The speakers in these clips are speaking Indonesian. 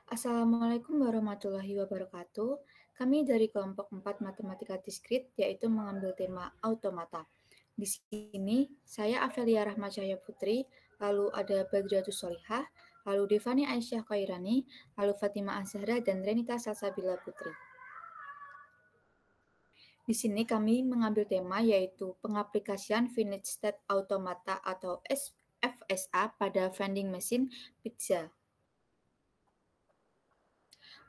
Assalamualaikum warahmatullahi wabarakatuh. Kami dari kelompok 4 Matematika Diskrit, yaitu mengambil tema automata. Di sini, saya Avelia Rahmacahya Putri, lalu ada Badriatus Solihah, lalu Devani Aisyah Khairani, lalu Fatima Azhara, dan Renita Salsabila Putri. Di sini kami mengambil tema yaitu pengaplikasian Finite State Automata atau FSA pada vending machine pizza.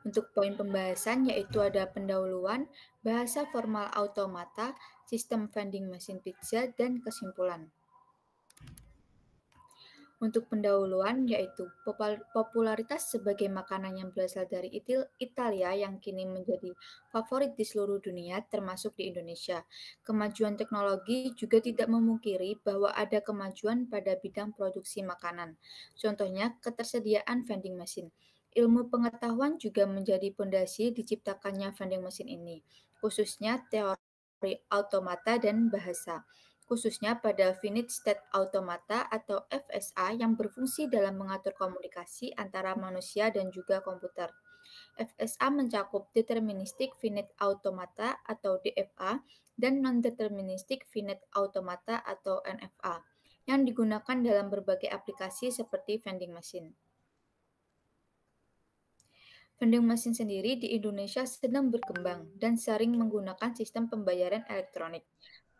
Untuk poin pembahasan yaitu ada pendahuluan, bahasa formal automata, sistem vending machine pizza, dan kesimpulan. Untuk pendahuluan yaitu popularitas sebagai makanan yang berasal dari Italia yang kini menjadi favorit di seluruh dunia termasuk di Indonesia. Kemajuan teknologi juga tidak memungkiri bahwa ada kemajuan pada bidang produksi makanan. Contohnya ketersediaan vending machine. Ilmu pengetahuan juga menjadi pondasi diciptakannya vending machine ini, khususnya teori automata dan bahasa, khususnya pada Finite State Automata atau FSA yang berfungsi dalam mengatur komunikasi antara manusia dan juga komputer. FSA mencakup Deterministic Finite Automata atau DFA dan Non-Deterministic Finite Automata atau NFA yang digunakan dalam berbagai aplikasi seperti vending machine. Vending machine sendiri di Indonesia sedang berkembang dan sering menggunakan sistem pembayaran elektronik.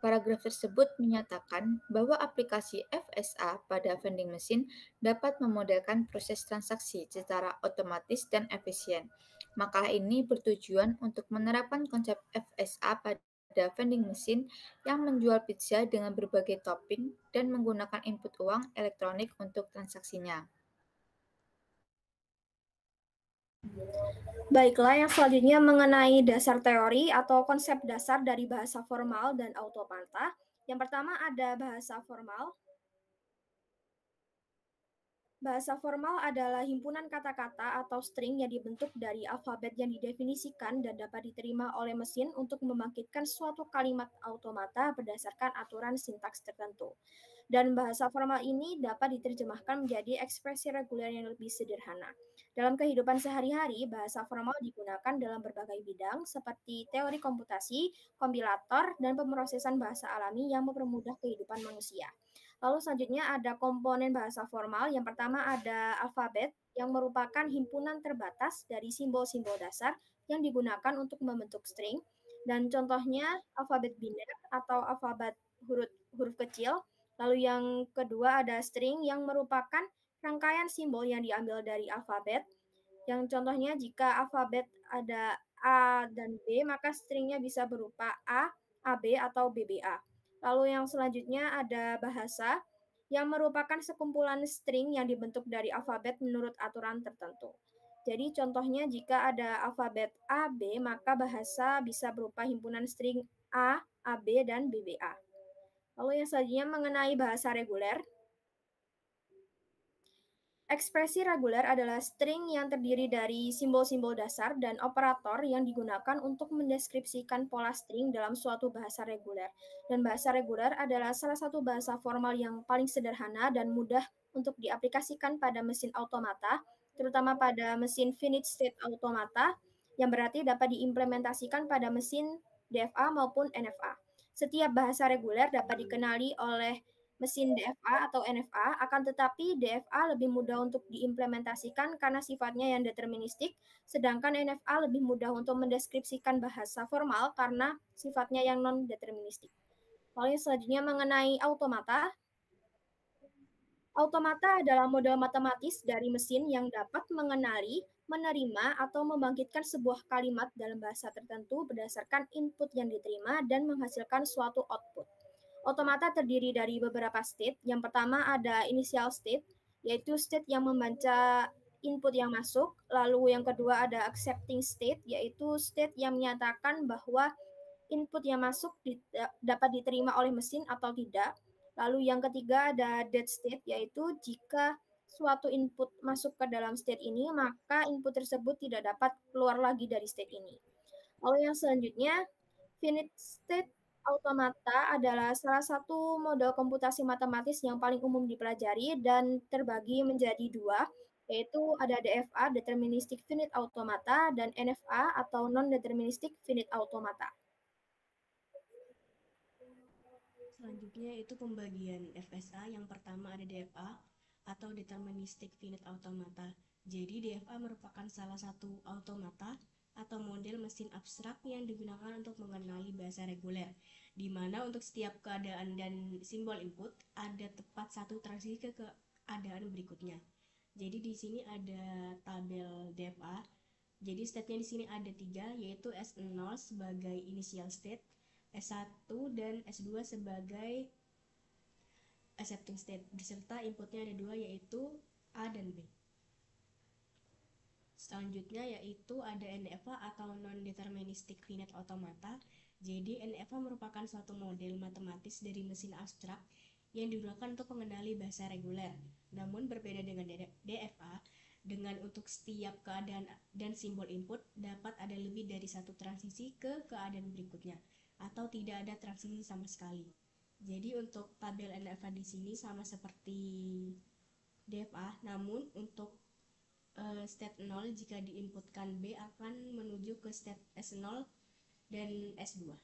Paragraf tersebut menyatakan bahwa aplikasi FSA pada vending machine dapat memodelkan proses transaksi secara otomatis dan efisien. Makalah ini bertujuan untuk menerapkan konsep FSA pada vending machine yang menjual pizza dengan berbagai topping dan menggunakan input uang elektronik untuk transaksinya. Baiklah, yang selanjutnya mengenai dasar teori atau konsep dasar dari bahasa formal dan automata. Yang pertama ada bahasa formal. Bahasa formal adalah himpunan kata-kata atau string yang dibentuk dari alfabet yang didefinisikan dan dapat diterima oleh mesin untuk membangkitkan suatu kalimat automata berdasarkan aturan sintaks tertentu. Dan bahasa formal ini dapat diterjemahkan menjadi ekspresi reguler yang lebih sederhana. Dalam kehidupan sehari-hari, bahasa formal digunakan dalam berbagai bidang seperti teori komputasi, kompilator, dan pemrosesan bahasa alami yang mempermudah kehidupan manusia. Lalu selanjutnya ada komponen bahasa formal. Yang pertama ada alfabet yang merupakan himpunan terbatas dari simbol-simbol dasar yang digunakan untuk membentuk string. Dan contohnya alfabet biner atau alfabet huruf kecil. Lalu yang kedua ada string yang merupakan rangkaian simbol yang diambil dari alfabet. Yang contohnya jika alfabet ada A dan B, maka stringnya bisa berupa A, AB, atau BBA. Lalu yang selanjutnya ada bahasa yang merupakan sekumpulan string yang dibentuk dari alfabet menurut aturan tertentu. Jadi contohnya jika ada alfabet A, B, maka bahasa bisa berupa himpunan string A, AB, dan BBA. Lalu yang selanjutnya mengenai bahasa reguler. Ekspresi reguler adalah string yang terdiri dari simbol-simbol dasar dan operator yang digunakan untuk mendeskripsikan pola string dalam suatu bahasa reguler. Dan bahasa reguler adalah salah satu bahasa formal yang paling sederhana dan mudah untuk diaplikasikan pada mesin automata, terutama pada mesin finite state automata, yang berarti dapat diimplementasikan pada mesin DFA maupun NFA. Setiap bahasa reguler dapat dikenali oleh mesin DFA atau NFA, akan tetapi DFA lebih mudah untuk diimplementasikan karena sifatnya yang deterministik, sedangkan NFA lebih mudah untuk mendeskripsikan bahasa formal karena sifatnya yang non-deterministik. Lalu selanjutnya mengenai automata. Automata adalah model matematis dari mesin yang dapat mengenali, menerima, atau membangkitkan sebuah kalimat dalam bahasa tertentu berdasarkan input yang diterima dan menghasilkan suatu output. Otomata terdiri dari beberapa state. Yang pertama ada initial state, yaitu state yang membaca input yang masuk. Lalu yang kedua ada accepting state, yaitu state yang menyatakan bahwa input yang masuk dapat diterima oleh mesin atau tidak. Lalu yang ketiga ada dead state, yaitu jika suatu input masuk ke dalam state ini, maka input tersebut tidak dapat keluar lagi dari state ini. Lalu yang selanjutnya, finite state automata adalah salah satu model komputasi matematis yang paling umum dipelajari dan terbagi menjadi dua, yaitu ada DFA, Deterministic Finite Automata, dan NFA atau Non-Deterministic Finite Automata. Selanjutnya itu pembagian FSA. Yang pertama ada DFA atau Deterministic Finite Automata. Jadi DFA merupakan salah satu automata atau model mesin abstrak yang digunakan untuk mengenali bahasa reguler, di mana untuk setiap keadaan dan simbol input ada tepat satu transisi ke keadaan berikutnya. Jadi di sini ada tabel DFA. Jadi state-nya di sini ada 3, yaitu S0 sebagai initial state, S1 dan S2 sebagai accepting state, beserta inputnya ada 2, yaitu A dan B. Selanjutnya yaitu ada NFA atau Non-Deterministic Finite Automata. Jadi NFA merupakan suatu model matematis dari mesin abstrak yang digunakan untuk mengenali bahasa reguler. Namun berbeda dengan DFA, dengan untuk setiap keadaan dan simbol input dapat ada lebih dari satu transisi ke keadaan berikutnya, atau tidak ada transisi sama sekali. Jadi untuk tabel NFA di sini sama seperti DFA, namun untuk state 0 jika diinputkan B akan menuju ke state S0 dan S2.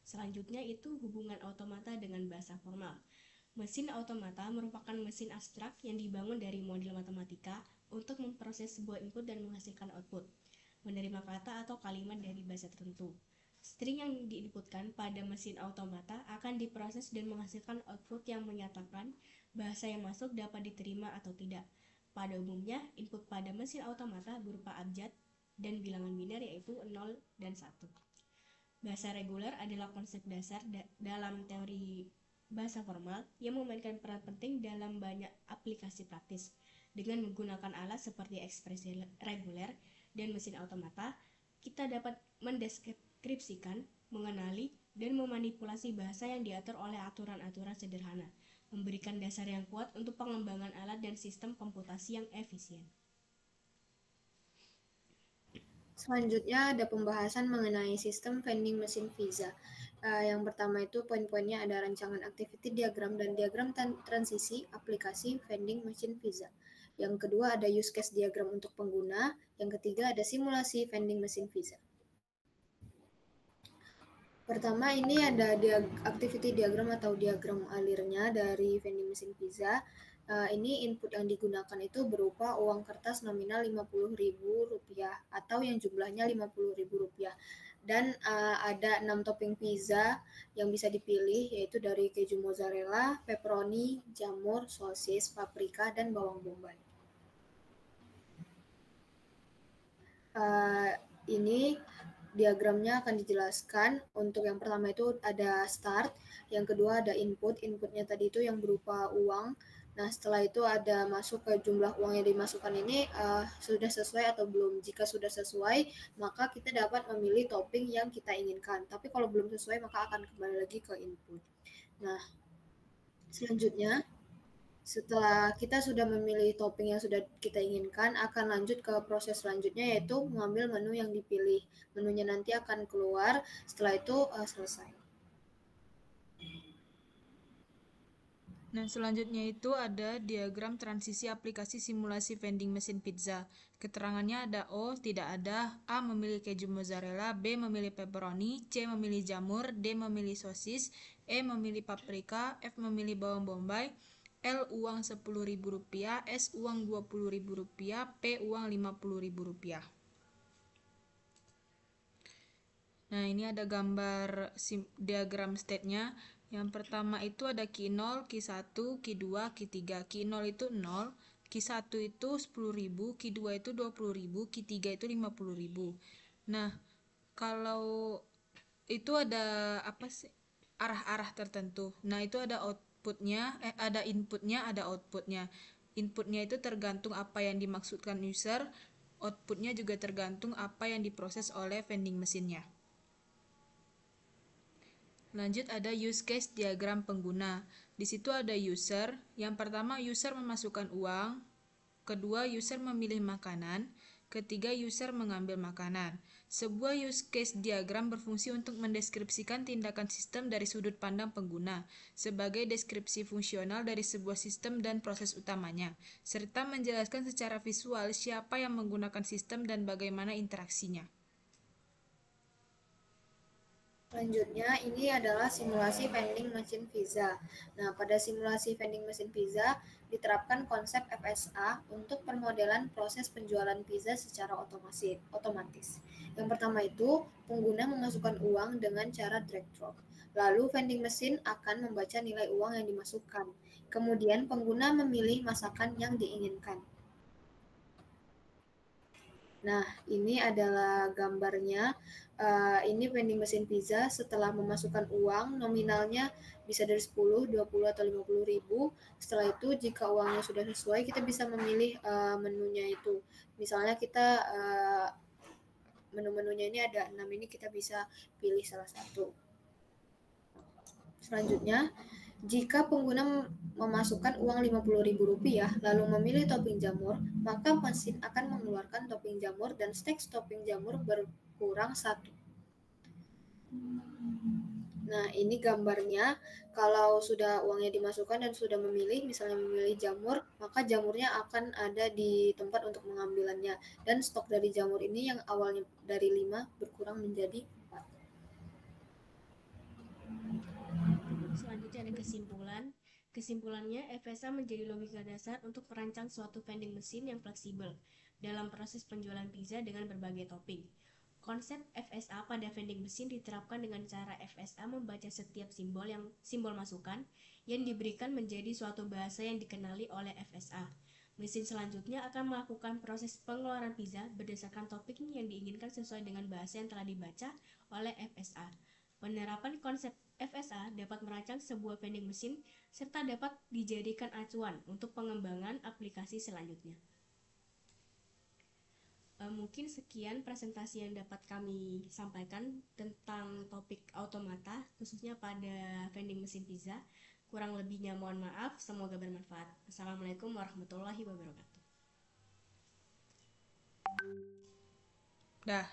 Selanjutnya itu hubungan automata dengan bahasa formal. Mesin automata merupakan mesin abstrak yang dibangun dari model matematika untuk memproses sebuah input dan menghasilkan output, menerima kata atau kalimat dari bahasa tertentu. String yang diinputkan pada mesin automata akan diproses dan menghasilkan output yang menyatakan bahasa yang masuk dapat diterima atau tidak. Pada umumnya, input pada mesin automata berupa abjad dan bilangan biner, yaitu 0 dan 1. Bahasa reguler adalah konsep dasar dalam teori bahasa formal yang memainkan peran penting dalam banyak aplikasi praktis. Dengan menggunakan alat seperti ekspresi reguler dan mesin automata, kita dapat mendeskripsikan, mengenali, dan memanipulasi bahasa yang diatur oleh aturan-aturan sederhana, memberikan dasar yang kuat untuk pengembangan alat dan sistem komputasi yang efisien. Selanjutnya ada pembahasan mengenai sistem vending machine visa. Yang pertama itu poin-poinnya ada rancangan activity diagram dan diagram transisi aplikasi vending machine visa. Yang kedua ada use case diagram untuk pengguna. Yang ketiga ada simulasi vending machine visa. Pertama ini ada activity diagram atau diagram alirnya dari vending machine visa. Ini input yang digunakan itu berupa uang kertas nominal Rp50.000 atau yang jumlahnya Rp50.000. Dan ada 6 topping pizza yang bisa dipilih, yaitu dari keju mozzarella, pepperoni, jamur, sosis, paprika, dan bawang bombay. Ini diagramnya akan dijelaskan. Untuk yang pertama itu ada start, yang kedua ada input. Inputnya tadi itu yang berupa uang. Nah, setelah itu ada masuk ke jumlah uang yang dimasukkan ini sudah sesuai atau belum. Jika sudah sesuai, maka kita dapat memilih topping yang kita inginkan. Tapi kalau belum sesuai, maka akan kembali lagi ke input. Nah, selanjutnya, setelah kita sudah memilih topping yang sudah kita inginkan, akan lanjut ke proses selanjutnya, yaitu mengambil menu yang dipilih. Menunya nanti akan keluar, setelah itu selesai. Nah, selanjutnya itu ada diagram transisi aplikasi simulasi vending machine pizza. Keterangannya ada O, tidak ada, A memilih keju mozzarella, B memilih pepperoni, C memilih jamur, D memilih sosis, E memilih paprika, F memilih bawang bombay, L uang Rp10.000, S uang Rp20.000, P uang Rp50.000. Nah, ini ada gambar diagram state-nya. Yang pertama itu ada Q0, Q1, Q2, Q3. Q0 itu 0, Q1 itu 10.000, Q2 itu 20.000, Q3 itu 50.000. Nah, kalau itu ada apa sih? Arah-arah tertentu. Nah, itu ada outputnya, ada inputnya, ada outputnya. Inputnya itu tergantung apa yang dimaksudkan user, outputnya juga tergantung apa yang diproses oleh vending mesinnya. Lanjut ada use case diagram pengguna. Di situ ada user. Yang pertama user memasukkan uang, kedua user memilih makanan, Ketiga, user mengambil makanan. Sebuah use case diagram berfungsi untuk mendeskripsikan tindakan sistem dari sudut pandang pengguna, sebagai deskripsi fungsional dari sebuah sistem dan proses utamanya, serta menjelaskan secara visual siapa yang menggunakan sistem dan bagaimana interaksinya. Selanjutnya, ini adalah simulasi vending machine pizza. Nah, pada simulasi vending machine pizza diterapkan konsep FSA untuk permodelan proses penjualan pizza secara otomatis. Yang pertama itu, pengguna memasukkan uang dengan cara drag drop. Lalu vending machine akan membaca nilai uang yang dimasukkan. Kemudian pengguna memilih masakan yang diinginkan. Nah, ini adalah gambarnya. Ini vending mesin pizza setelah memasukkan uang, nominalnya bisa dari 10, 20, atau 50 ribu. Setelah itu, jika uangnya sudah sesuai, kita bisa memilih menunya itu. Misalnya kita menu-menunya ini ada 6, ini kita bisa pilih salah satu. Selanjutnya, jika pengguna memasukkan uang Rp50.000 lalu memilih topping jamur, maka mesin akan mengeluarkan topping jamur dan stek topping jamur berkurang 1. Nah, ini gambarnya. Kalau sudah uangnya dimasukkan dan sudah memilih, misalnya memilih jamur, maka jamurnya akan ada di tempat untuk mengambilannya. Dan stok dari jamur ini yang awalnya dari 5 berkurang menjadi 4. Selanjutnya ada kesimpulan. Kesimpulannya, FSA menjadi logika dasar untuk merancang suatu vending machine yang fleksibel dalam proses penjualan pizza dengan berbagai topping. Konsep FSA pada vending machine diterapkan dengan cara FSA membaca setiap simbol masukan yang diberikan menjadi suatu bahasa yang dikenali oleh FSA. Mesin selanjutnya akan melakukan proses pengeluaran pizza berdasarkan topping yang diinginkan sesuai dengan bahasa yang telah dibaca oleh FSA. Penerapan konsep FSA dapat merancang sebuah vending machine serta dapat dijadikan acuan untuk pengembangan aplikasi selanjutnya. Mungkin sekian presentasi yang dapat kami sampaikan tentang topik automata, khususnya pada vending machine pizza. Kurang lebihnya mohon maaf, semoga bermanfaat. Assalamualaikum warahmatullahi wabarakatuh. Dah.